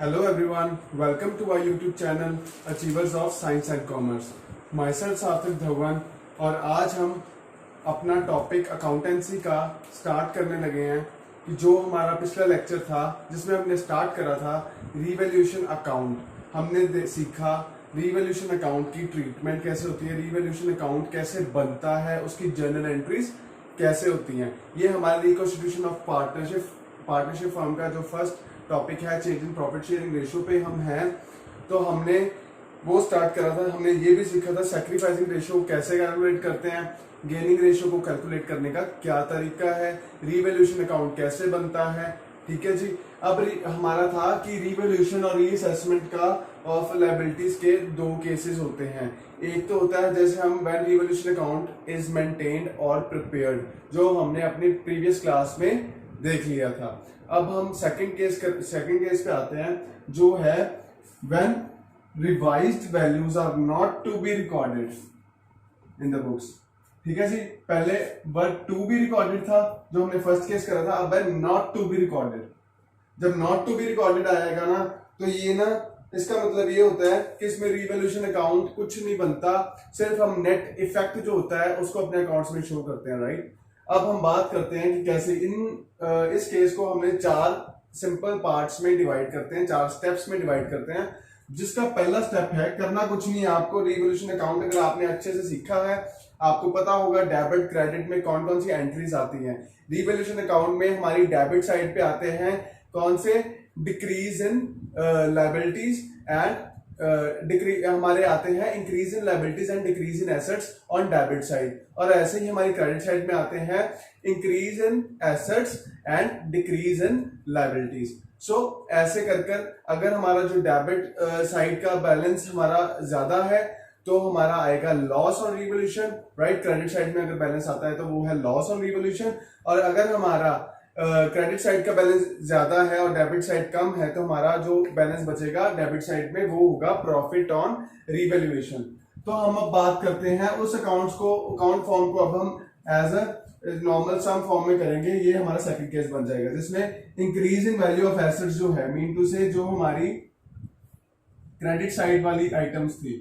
Hello everyone, welcome to our YouTube channel Achievers of Science and Commerce. Myself सात्विक धवन और आज हम अपना टॉपिक अकाउंटेंसी का स्टार्ट करने लगे हैं कि जो हमारा पिछला लेक्चर था जिसमें हमने स्टार्ट करा था रिवैल्यूएशन अकाउंट। हमने सीखा रिवैल्यूएशन अकाउंट की ट्रीटमेंट कैसे होती है, रिवैल्यूएशन अकाउंट कैसे बनता है, उसकी जर्नल एंट्रीज कैसे होती हैं। ये हमारे रिकॉन्स्टिट्यूशन ऑफ पार्टनरशिप फर्म का जो फर्स्ट टॉपिक है change in profit sharing ratio पे हम हैं। तो हमने वो स्टार्ट करा था, हमने ये भी सीखा था सैक्रिफाइसिंग रेशियो कैसे कैलकुलेट करते हैं, गेनिंग रेशियो को कैलकुलेट करने का क्या तरीका है, रिवैल्यूएशन अकाउंट कैसे बनता है। ठीक है जी। अब हमारा था कि रिवैल्यूएशन और रीअसेसमेंट का ऑफ लायबिलिटीज के दो केसेस होते हैं। एक तो होता है जैसे हम when revaluation account is maintained और प्रिपेयर्ड, जो हमने अपनी प्रीवियस क्लास में देख लिया था। अब हम सेकंड केस पे आते हैं जो है when revised values are not to be recorded in the books. ठीक है जी। पहले वर्ड टू बी रिकॉर्डेड था जो हमने फर्स्ट केस करा था, अब है नॉट टू बी रिकॉर्डेड। जब नॉट टू बी रिकॉर्डेड आएगा ना तो ये ना इसका मतलब ये होता है कि इसमें रिवैल्यूएशन अकाउंट कुछ नहीं बनता, सिर्फ हम नेट इफेक्ट जो होता है उसको अपने अकाउंट्स में शो करते हैं। राइट। अब हम बात करते हैं कि कैसे इस केस को हमने चार सिंपल पार्ट्स में डिवाइड करते हैं, चार स्टेप्स में डिवाइड करते हैं। जिसका पहला स्टेप है, करना कुछ नहीं है आपको। रिवैल्यूएशन अकाउंट अगर आपने अच्छे से सीखा है, आपको पता होगा डेबिट क्रेडिट में कौन कौन सी एंट्रीज आती हैं। रिवैल्यूएशन अकाउंट में हमारी डेबिट साइड पे आते हैं कौन से, डिक्रीज इन लायबिलिटीज एंड हमारे आते हैं increase in liabilities and decrease in assets on debit side. और ऐसे ही हमारी क्रेडिट साइड में आते हैं increase in assets and decrease in liabilities. So ऐसे कर अगर हमारा जो डेबिट साइड का बैलेंस हमारा ज्यादा है तो हमारा आएगा loss on revaluation. Right. Credit side में अगर बैलेंस आता है तो वो है लॉस ऑन रिवैल्यूएशन। और अगर हमारा क्रेडिट साइड का बैलेंस ज्यादा है और डेबिट साइड कम है तो हमारा जो बैलेंस बचेगा डेबिट साइड में वो होगा प्रॉफिट ऑन रिवैल्यूएशन। तो हम अब बात करते हैं उस अकाउंट फॉर्म को अब हम as a normal sum form में करेंगे। ये हमारा सेकंड केस बन जाएगा जिसमें increase in value of assets जो है, मीन टू से जो हमारी क्रेडिट साइड वाली आइटम्स थी,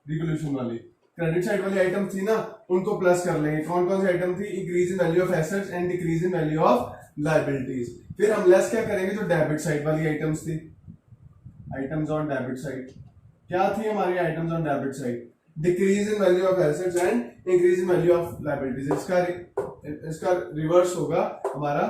रिवैल्यूएशन वाली क्रेडिट साइड वाली आइटम थी ना, उनको प्लस कर लेंगे। कौन कौन सी आइटम थी, increase in value of assets and decrease in value of liabilities. फिर हम लेस क्या करेंगे, जो डेबिट साइड वाली आइटम्स थी, आइटम्स ऑन डेबिट साइड क्या थी हमारी items on debit side, decrease in value of assets and increase in value of liabilities. इसका रिवर्स होगा हमारा।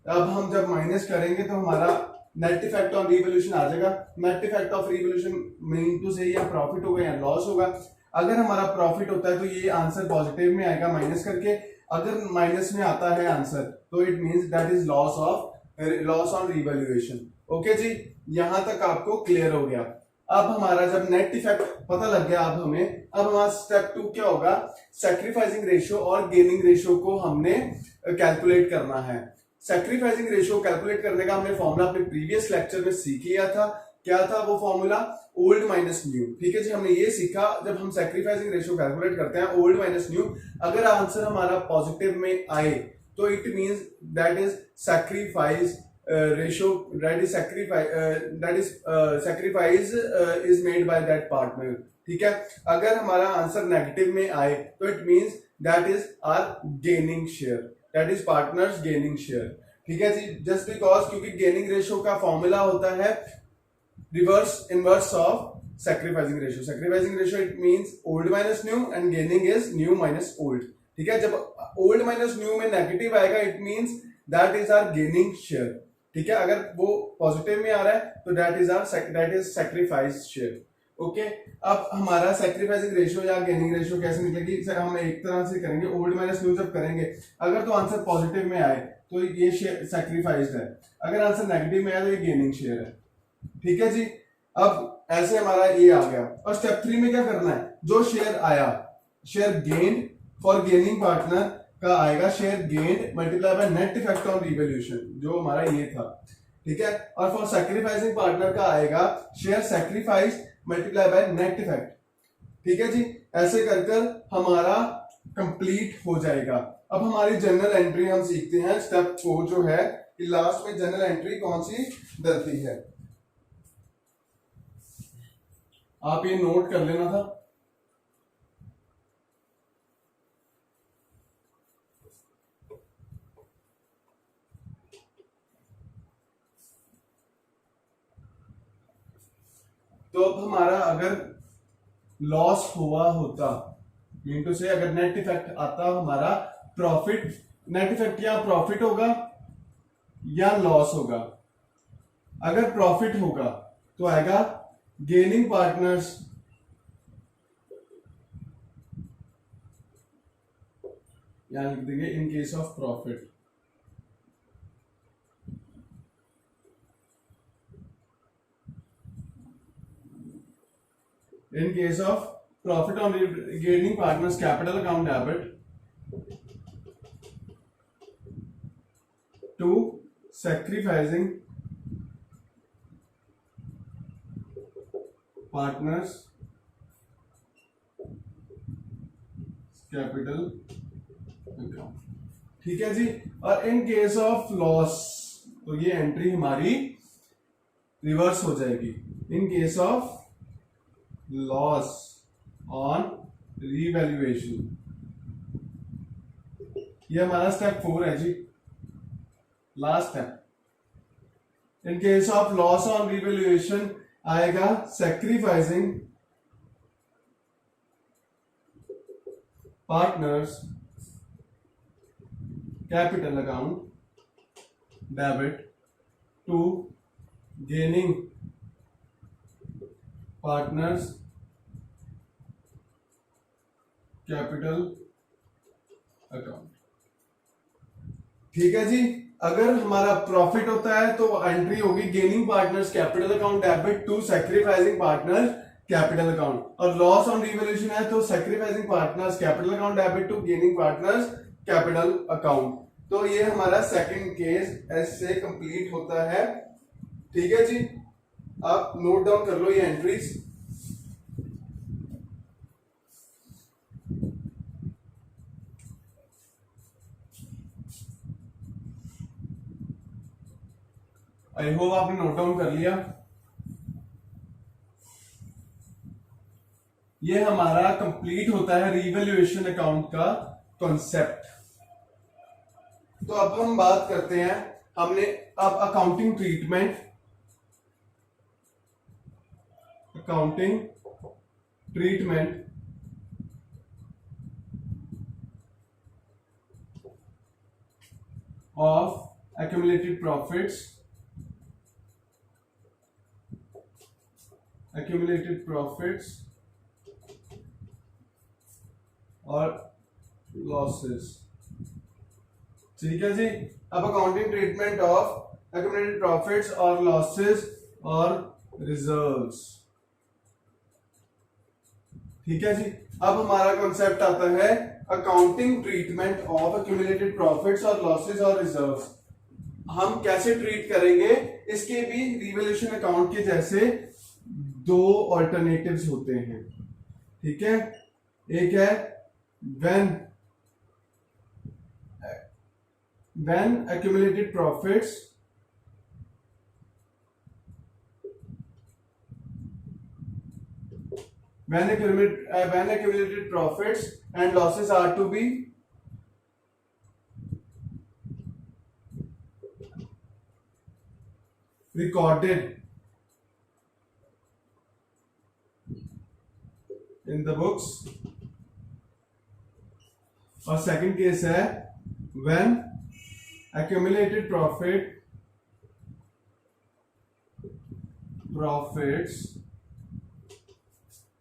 अब हम जब माइनस करेंगे तो हमारा नेट इफेक्ट ऑन रिवैल्यूएशन आ जाएगा। Net effect of revaluation mean to say या प्रॉफिट होगा या लॉस होगा। अगर हमारा प्रॉफिट होता है तो ये आंसर पॉजिटिव में आएगा माइनस करके, अगर माइनस में आता है आंसर तो it means that is loss on revaluation. Okay जी, यहां तक आपको क्लियर हो गया। अब हमारा जब नेट इफेक्ट पता लग गया अब हमारा स्टेप 2 क्या होगा, सैक्रिफाइसिंग रेशियो और गेनिंग रेशियो को हमने कैलकुलेट करना है। सैक्रिफाइसिंग रेशियो कैलकुलेट करने का हमने फॉर्मूला अपने प्रीवियस लेक्चर में सीख लिया था। क्या था वो फॉर्मूला, ओल्ड माइनस न्यू। ठीक है जी, हमने ये सीखा जब हम सैक्रिफाइसिंग रेशियो कैलकुलेट करते हैं ओल्ड माइनस न्यू, अगर आंसर हमारा पॉजिटिव में आए तो it means that is sacrifice ratio, that is sacrifice is made by that partner. ठीक है। अगर हमारा आंसर नेगेटिव में आए तो it means that is our gaining share, that is partners gaining share. ठीक है जी, जस्ट बिकॉज क्योंकि गेनिंग रेशियो का फॉर्मूला होता है inverse of sacrificing ratio. Sacrificing ratio it means old minus new and gaining is new minus old. ठीक है। जब ओल्ड माइनस न्यू में नेगेटिव आएगा it means that is our gaining share. ठीक है। अगर वो पॉजिटिव में आ रहा है तो that is sacrifice share. Okay. अब हमारा सैक्रिफाइसिंग रेशियो या गेनिंग रेशियो कैसे निकलेगी, हम एक तरह से करेंगे, ओल्ड माइनस न्यू जब करेंगे अगर तो आंसर पॉजिटिव में आए तो ये शेयर सैक्रिफाइस्ड है, अगर आंसर नेगेटिव में आए तो ये गेनिंग शेयर है। ठीक है जी। अब ऐसे हमारा ये आ गया। और स्टेप 3 में क्या करना है, जो शेयर आया, share gained for gaining partner का आएगा share gained multiply by net effect on revaluation, जो हमारा ये था। ठीक है। और फॉर सैक्रिफाइसिंग पार्टनर का आएगा share sacrifice multiply by net effect. ठीक है जी। ऐसे कर हमारा कंप्लीट हो जाएगा। अब हमारी जनरल एंट्री हम सीखते हैं स्टेप 4 जो है कि लास्ट में जनरल एंट्री कौन सी डलती है। आप ये नोट कर लेना था। तो अब हमारा अगर लॉस हुआ होता, मीन टू से अगर नेट इफेक्ट आता हमारा प्रॉफिट, नेट इफेक्ट या प्रॉफिट होगा या लॉस होगा। अगर प्रॉफिट होगा तो आएगा गेनिंग पार्टनर्स, यहां लिख देंगे इन case of profit. In case of profit on gaining partners capital account debit to sacrificing partners capital account, ठीक है जी। और इन केस ऑफ लॉस तो ये एंट्री हमारी रिवर्स हो जाएगी। In case of loss on revaluation, ये हमारा स्टेप 4 है जी, last step. In case of loss on revaluation आएगा sacrificing partners capital account debit to gaining partners capital account, ठीक है जी। अगर हमारा प्रॉफिट होता है तो एंट्री होगी gaining partners capital account debit to sacrificing partners capital account, और लॉस ऑन रिवैल्यूएशन है तो sacrificing partners capital account debit to gaining partners capital account. तो ये हमारा सेकंड केस ऐसे कंप्लीट होता है, ठीक है जी। आप नोट डाउन कर लो ये एंट्रीज। आई होप आपने नोट डाउन कर लिया। ये हमारा कंप्लीट होता है रिवैल्यूएशन अकाउंट का कॉन्सेप्ट। तो अब हम बात करते हैं, हमने अब accounting treatment, accounting treatment of accumulated profits, accumulated profits और लॉसेस, ठीक है जी। अब accounting treatment of accumulated profits और लॉसेस और रिजर्व्स, ठीक है जी। अब हमारा कॉन्सेप्ट आता है accounting treatment of accumulated profits और लॉसेस और रिजर्व्स। हम कैसे ट्रीट करेंगे, इसके भी रिवैल्यूएशन अकाउंट के जैसे दो ऑल्टरनेटिव्स होते हैं, ठीक है। एक है when accumulated profits when accumulated profits and losses are to be recorded in the books, और सेकंड केस है when accumulated profits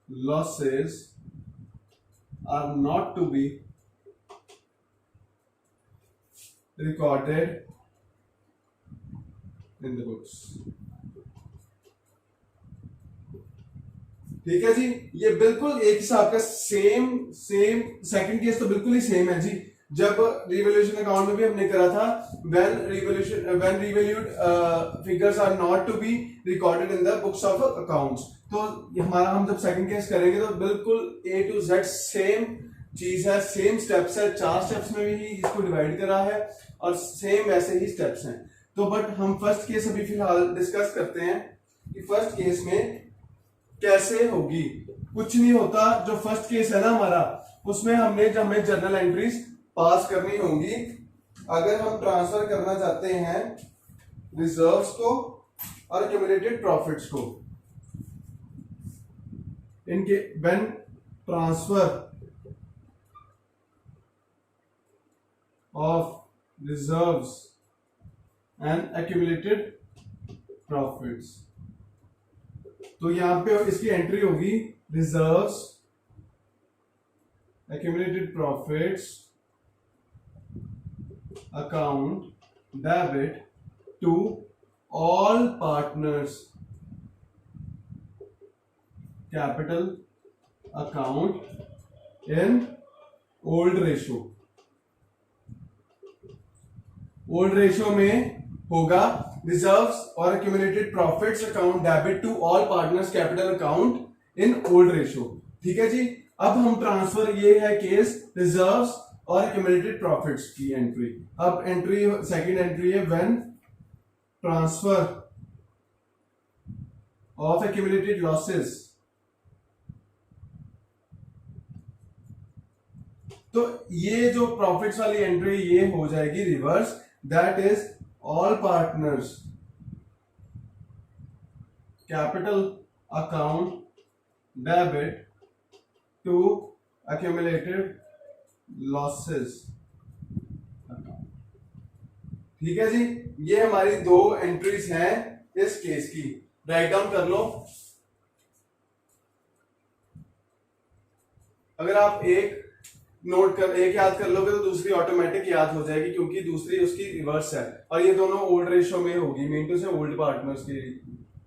losses are not to be recorded in the books, ठीक है जी। ये बिल्कुल एक हिसाब का सेम सेकंड केस तो बिल्कुल ही सेम है जी। जब रिवैल्यूएशन अकाउंट में भी हमने करा था when revalued figures are not to be recorded in the books of accounts, तो हमारा हम जब सेकंड केस करेंगे तो बिल्कुल A to Z सेम चीज है, सेम स्टेप्स है। 4 स्टेप्स में भी इसको डिवाइड करा है और सेम वैसे ही स्टेप्स हैं। तो बट हम फर्स्ट केस अभी फिलहाल डिस्कस करते हैं कि फर्स्ट केस में कैसे होगी। कुछ नहीं होता, जो फर्स्ट केस है ना हमारा, उसमें हमें जर्नल एंट्रीज पास करनी होंगी। अगर हम ट्रांसफर करना चाहते हैं रिजर्व्स को और एक्यूमुलेटेड प्रॉफिट्स को, इनके when transfer of reserves and accumulated profits, तो यहां पे इसकी एंट्री होगी reserves, accumulated profits account debit to all partners capital account in old ratio. Old ratio में होगा रिजर्व्स और accumulated profits account debit to all partners capital account in old ratio. ठीक है जी। अब हम ट्रांसफर, ये है केस रिजर्व्स और एक्यूमुलेटेड प्रॉफिट्स की एंट्री। अब एंट्री सेकंड एंट्री है when transfer of accumulated losses. तो ये जो प्रॉफिट्स वाली एंट्री ये हो जाएगी reverse, that is all partners capital account debit to accumulated losses account। ठीक है जी, ये हमारी दो एंट्रीज हैं इस केस की। राइट डाउन कर लो। अगर आप एक याद कर लोगे तो दूसरी ऑटोमेटिक याद हो जाएगी, क्योंकि दूसरी उसकी रिवर्स है और ये दोनों ओल्ड रेशो में होगी। मेन टू से ओल्ड पार्टनर्स के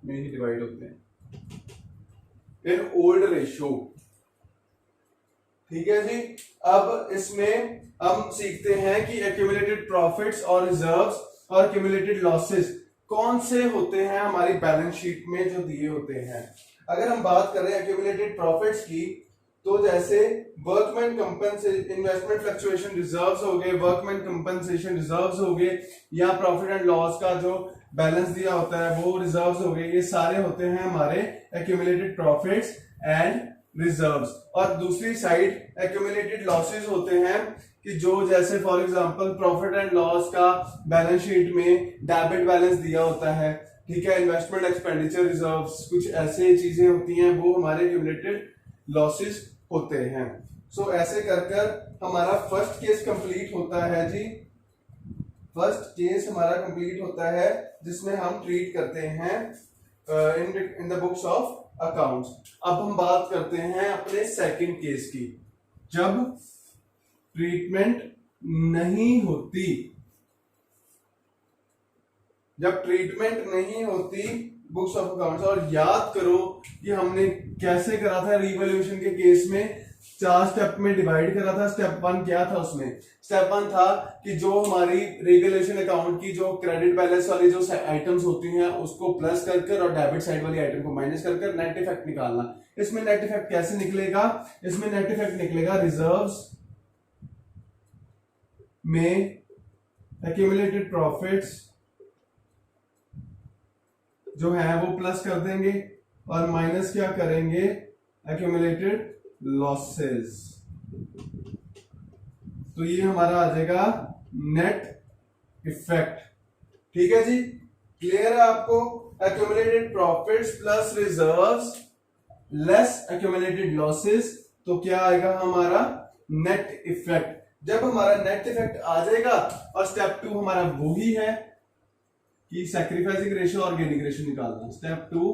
में ही डिवाइड होते हैं इन ओल्ड रेशो। ठीक है जी। अब इसमें हम सीखते हैं कि एक्यूमुलेटेड प्रॉफिट्स और रिजर्व्स और एक्यूमुलेटेड लॉसेस कौन से होते हैं हमारी बैलेंस शीट में जो दिए होते हैं। अगर हम बात करें एक्यूमुलेटेड प्रॉफिट्स की, तो जैसे workman compensation investment fluctuation reserves हो गए, वर्कमैन कंपनसेशन रिजर्व्स हो गए, या प्रॉफिट एंड लॉस का जो बैलेंस दिया होता है वो रिजर्व्स हो गए। ये सारे होते हैं हमारे एक्यूमुलेटेड प्रॉफिट्स एंड रिजर्व्स। और दूसरी साइड एक्यूमुलेटेड लॉसेस होते हैं कि जो जैसे for example profit and loss का बैलेंस शीट में डेबिट बैलेंस दिया होता है, ठीक है, इन्वेस्टमेंट एक्सपेंडिचर रिजर्व्स, कुछ ऐसे चीजें होती हैं, वो हमारे एक्यूमुलेटेड लॉसेस होते हैं। सो ऐसे कर कर हमारा फर्स्ट केस कंप्लीट होता है जी। फर्स्ट केस हमारा कंप्लीट होता है जिसमें हम ट्रीट करते हैं इन द बुक्स ऑफ अकाउंट्स। अब हम बात करते हैं अपने सेकंड केस की, जब ट्रीटमेंट नहीं होती। जब ट्रीटमेंट नहीं होती बुक्स ऑफ अकाउंट्स। और याद करो कि हमने कैसे करा था रिवॉल्यूशन के केस में, 4 स्टेप में डिवाइड करा था। स्टेप 1 क्या था उसमें? स्टेप 1 था कि जो हमारी रेगुलेशन अकाउंट की जो क्रेडिट बैलेंस वाली जो आइटम्स होती हैं उसको प्लस कर कर और डेबिट साइड वाली आइटम को माइनस कर कर नेट इफेक्ट निकालना। इसमें नेट इफेक्ट कैसे निकलेगा? इसमें नेट इफेक्ट निकलेगा रिजर्व्स में एक्यूमुलेटेड प्रॉफिट्स जो है वो प्लस कर देंगे और माइनस क्या करेंगे? Accumulated losses. तो ये हमारा आ जाएगा नेट इफेक्ट। ठीक है जी, क्लियर है आपको? Accumulated profits plus reserves less accumulated losses, तो क्या आएगा हमारा? Net effect. जब हमारा नेट इफेक्ट आ जाएगा, और स्टेप 2 हमारा वो ही है कि सैक्रिफाइसिंग रेशियो और गेनिंग रेशियो निकालना। स्टेप 2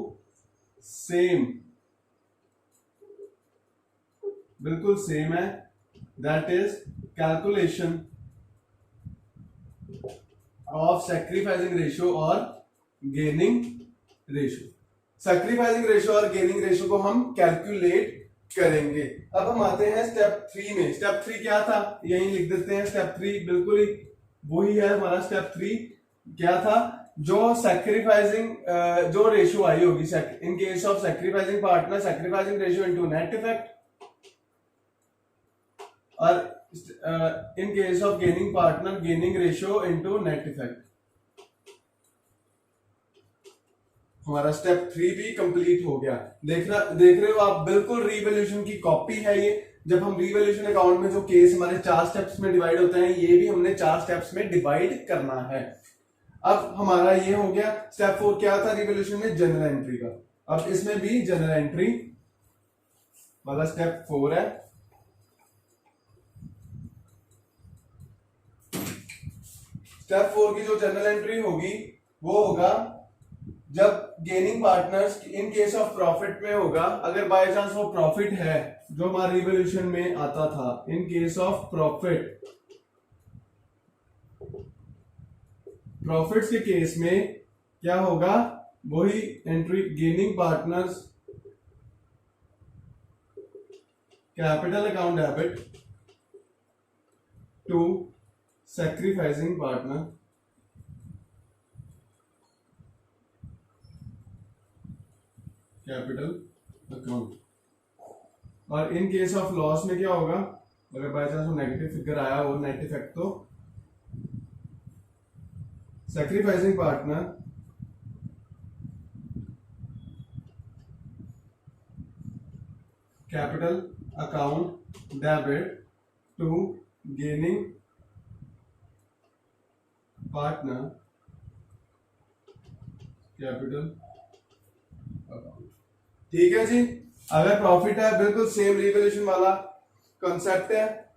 सेम, बिल्कुल सेम है, that is calculation of sacrificing ratio और गेनिंग रेशियो। सैक्रिफाइसिंग रेशियो और गेनिंग रेशियो को हम कैलकुलेट करेंगे। अब हम आते हैं स्टेप 3 में। स्टेप 3 क्या था? यहीं लिख देते हैं। स्टेप 3 बिल्कुल ही वही है हमारा। स्टेप 3 क्या था? जो सैक्रिफाइसिंग जो रेशियो आई होगी in case of sacrificing partner, sacrificing ratio into net effect, और in case of gaining partner, gaining ratio into net effect. हमारा स्टेप 3 भी कंप्लीट हो गया। देख रहे हो आप, बिल्कुल रिवॉल्यूशन की कॉपी है ये। जब हम रिवॉल्यूशन अकाउंट में जो केस हमारे 4 स्टेप्स में डिवाइड होते हैं, ये भी हमने 4 स्टेप्स में डिवाइड करना है। अब हमारा ये हो गया। स्टेप 4 क्या था रिवॉल्यूशन में? जनरल एंट्री का। अब इसमें भी जनरल एंट्री वाला स्टेप 4 है। स्टेप 4 की जो जनरल एंट्री होगी वो होगा जब gaining partners in case of profit में होगा, अगर बाय चांस वो प्रॉफिट है जो हमारे रिवॉल्यूशन में आता था, इन केस ऑफ प्रॉफिट्स के केस में क्या होगा? वही entry, gaining partners capital account debit to sacrificing partner capital account. और इन केस ऑफ लॉस में क्या होगा? अगर बाय चांस वो नेगेटिव फिगर आया हो, नेट इफेक्ट, तो sacrificing partner capital account debit to gaining partner capital account. ठीक है जी। अगर प्रॉफिट है, बिल्कुल सेम रिवॉल्यूशन वाला कॉन्सेप्ट है।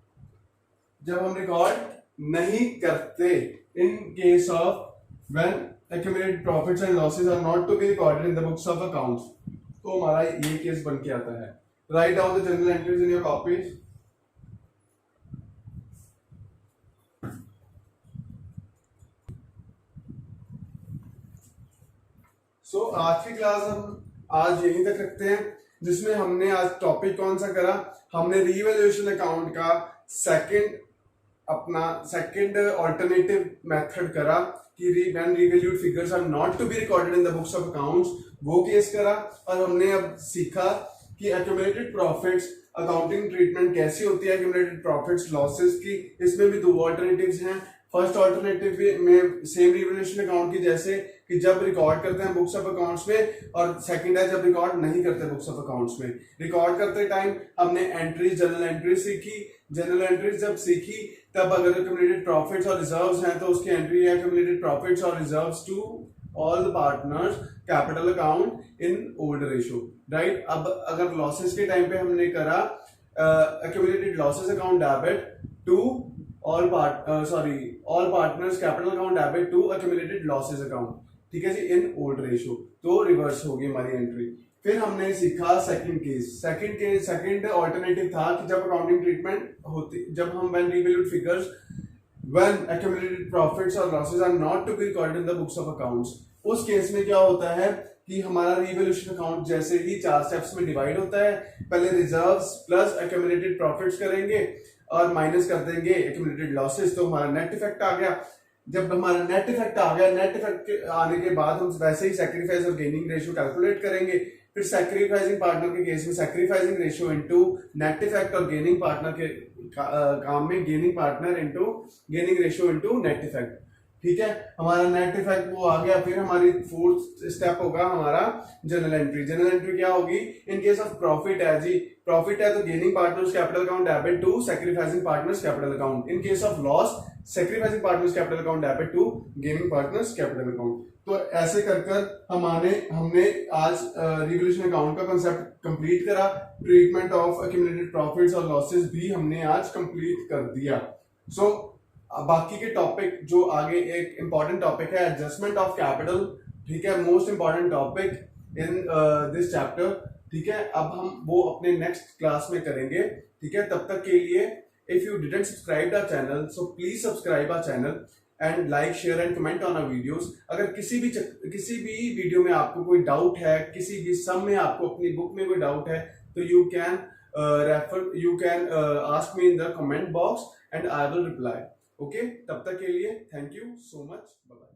जब हम रिकॉर्ड नहीं करते, इन case of when accumulated profits and losses are not to be recorded in the books of accounts, तो हमारा ये केस बन के आता है। Write down the general entries in your copies. So आज की क्लास हम आज यहीं तक रखते हैं, जिसमें हमने आज टॉपिक कौन सा करा? हमने रिवैल्यूएशन अकाउंट का सेकंड ऑल्टरनेटिव मेथड करा कि when revalued figures are not to be recorded in the books of accounts, वो केस करा। और हमने अब सीखा कि एक्यूमुलेटेड प्रॉफिट्स अकाउंटिंग ट्रीटमेंट कैसी होती है, एक्यूमुलेटेड प्रॉफिट्स लॉसेस की। इसमें भी 2 ऑल्टरनेटिव्स हैं। फर्स्ट ऑल्टरनेटिव में सेम रिवैल्यूएशन अकाउंट की जैसे कि जब रिकॉर्ड करते हैं बुक्स ऑफ अकाउंट्स में, और सेकंड है जब रिकॉर्ड नहीं करते बुक्स ऑफ अकाउंट्स में। रिकॉर्ड करते टाइम हमने एंट्रीज, जनरल एंट्रीज सीखी। जनरल एंट्रीज जब सीखी तब अगर एक्यूमुलेटेड प्रॉफिट्स और रिजर्व्स हैं तो उसकी एंट्री है एक्यूमुलेटेड प्रॉफिट्स और reserves to all the partners capital account in old ratio, right. अब अगर लॉसेस के टाइम पे हमने करा accumulated losses account debit to all partners capital account debit to accumulated losses account, ठीक है जी, इन ओल्ड रेशियो, तो रिवर्स होगी हमारी एंट्री। फिर हमने सीखा सेकंड ऑल्टरनेटिव था कि जब अकाउंटिंग ट्रीटमेंट होती, जब हम when revalued figures when accumulated profits और losses are not to be recorded in the books of accounts, उस केस में क्या होता है कि हमारा रिवैल्यूएशन अकाउंट जैसे ही 4 स्टेप्स में डिवाइड होता है। पहले रिजर्व्स प्लस एक्यूमुलेटेड प्रॉफिट्स करेंगे और माइनस कर देंगे एक्यूमुलेटेड लॉसेस, तो हमारा नेट इफेक्ट आ गया। जब हमारा नेट इफेक्ट आ गया, नेट इफेक्ट आने के बाद हम वैसे ही सैक्रिफाइस और गेनिंग रेशियो कैलकुलेट करेंगे। फिर सैक्रिफाइसिंग पार्टनर के केस में sacrificing ratio into net effect, और गेनिंग पार्टनर के काम में gaining partner into gaining ratio into net effect, ठीक है। हमारा नेट इफेक्ट वो आ गया। फिर हमारी 4th स्टेप होगा हमारा जनरल एंट्री। जनरल एंट्री क्या होगी? इन केस ऑफ प्रॉफिट है जी, प्रॉफिट है तो gaining partners capital account debit to sacrificing partners capital account. In case of loss sacrificing partners capital account debit to gaining partners capital account. तो ऐसे कर हमने आज रिवैल्यूएशन अकाउंट का concept complete करा। ट्रीटमेंट ऑफ एक्यूमुलेटेड प्रॉफिट्स और losses भी हमने आज कंप्लीट कर दिया। सो बाकी के टॉपिक जो आगे, एक इंपॉर्टेंट टॉपिक है एडजस्टमेंट ऑफ कैपिटल, ठीक है, most important topic in this chapter, ठीक है। अब हम वो अपने नेक्स्ट क्लास में करेंगे, ठीक है। तब तक के लिए if you didn't subscribe our channel, so please subscribe our channel and like, share and comment on our videos. अगर किसी भी वीडियो में आपको कोई डाउट है, किसी भी सम में आपको अपनी बुक में कोई डाउट है, तो you can ask me in the comment box and I will reply. Okay, तब तक के लिए thank you so much, bye bye.